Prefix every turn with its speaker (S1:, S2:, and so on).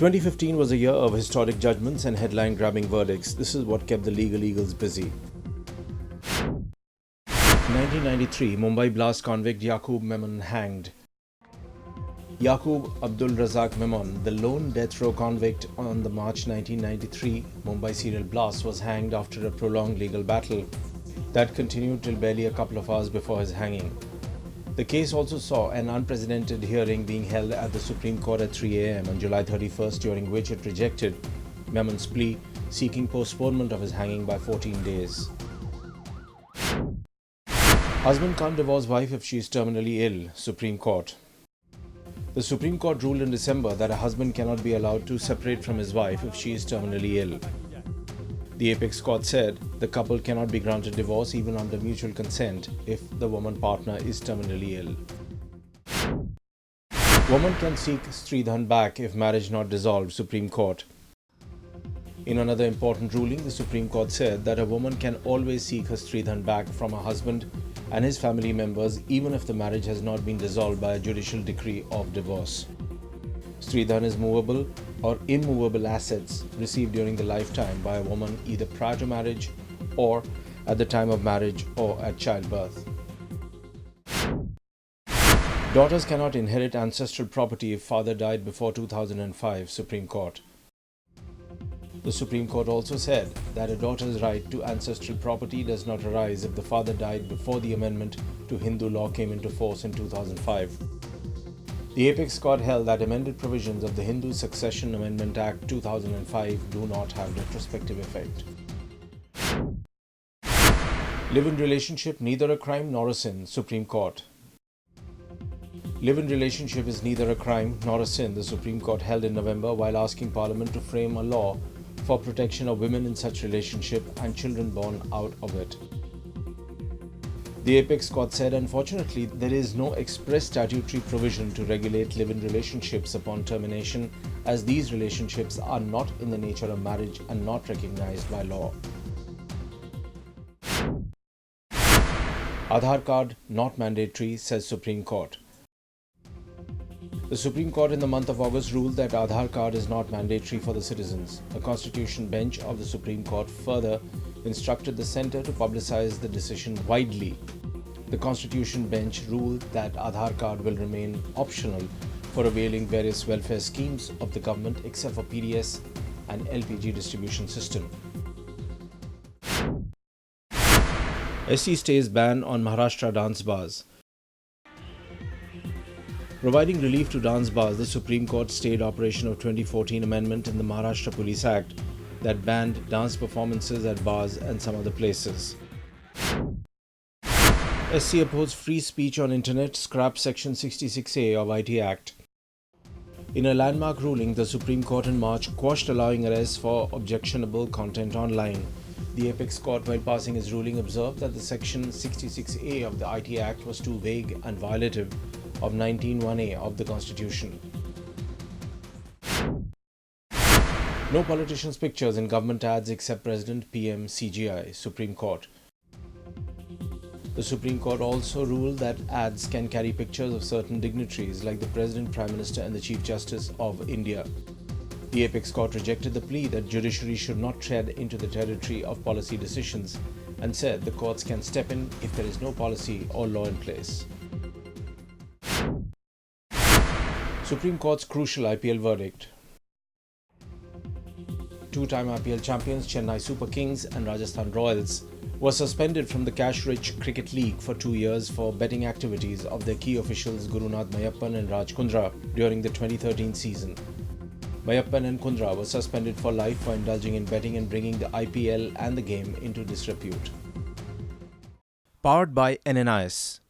S1: 2015 was a year of historic judgments and headline-grabbing verdicts. This is what kept the legal eagles busy. 1993, Mumbai blast convict Yaqub Memon hanged. Yaqub Abdul Razak Memon, the lone death row convict on the March 1993 Mumbai serial blast, was hanged after a prolonged legal battle that continued till barely a couple of hours before his hanging. The case also saw an unprecedented hearing being held at the Supreme Court at 3 a.m. on July 31st, during which it rejected Memon's plea seeking postponement of his hanging by 14 days. Husband can't divorce wife if she is terminally ill, Supreme Court. The Supreme Court ruled in December that a husband cannot be allowed to separate from his wife if she is terminally ill. The apex court said the couple cannot be granted divorce even under mutual consent if the woman partner is terminally ill. Woman can seek Stridhan back if marriage not dissolved, Supreme Court. In another important ruling, the Supreme Court said that a woman can always seek her Stridhan back from her husband and his family members even if the marriage has not been dissolved by a judicial decree of divorce. Stridhan is movable or immovable assets received during the lifetime by a woman either prior to marriage or at the time of marriage or at childbirth. Daughters cannot inherit ancestral property if father died before 2005, Supreme Court. The Supreme Court also said that a daughter's right to ancestral property does not arise if the father died before the amendment to Hindu law came into force in 2005. The apex court held that amended provisions of the Hindu Succession Amendment Act 2005 do not have retrospective effect. Live-in relationship neither a crime nor a sin, Supreme Court. Live-in relationship is neither a crime nor a sin, the Supreme Court held in November while asking Parliament to frame a law for protection of women in such relationship and children born out of it. The apex court said, unfortunately, there is no express statutory provision to regulate live-in relationships upon termination, as these relationships are not in the nature of marriage and not recognized by law. Aadhaar card not mandatory, says Supreme Court. The Supreme Court in the month of August ruled that Aadhaar card is not mandatory for the citizens. A constitution bench of the Supreme Court further instructed the centre to publicize the decision widely. The constitution bench ruled that Aadhaar card will remain optional for availing various welfare schemes of the government except for PDS and LPG distribution system. SC stays ban on Maharashtra dance bars. Providing relief to dance bars, the Supreme Court stayed operation of 2014 amendment in the Maharashtra Police Act that banned dance performances at bars and some other places. SC opposed free speech on internet, scraps Section 66A of IT Act. In a landmark ruling, the Supreme Court in March quashed allowing arrests for objectionable content online. The apex court, while passing its ruling, observed that the Section 66A of the IT Act was too vague and violative of 19(1)(a) of the Constitution. No politicians' pictures in government ads except President, PM, CGI, Supreme Court. The Supreme Court also ruled that ads can carry pictures of certain dignitaries like the President, Prime Minister and the Chief Justice of India. The apex court rejected the plea that judiciary should not tread into the territory of policy decisions and said the courts can step in if there is no policy or law in place. Supreme Court's crucial IPL verdict. Two-time IPL champions Chennai Super Kings and Rajasthan Royals were suspended from the cash-rich Cricket League for 2 years for betting activities of their key officials Gurunath Mayappan and Raj Kundra during the 2013 season. Mayappan and Kundra were suspended for life for indulging in betting and bringing the IPL and the game into disrepute. Powered by NNIS.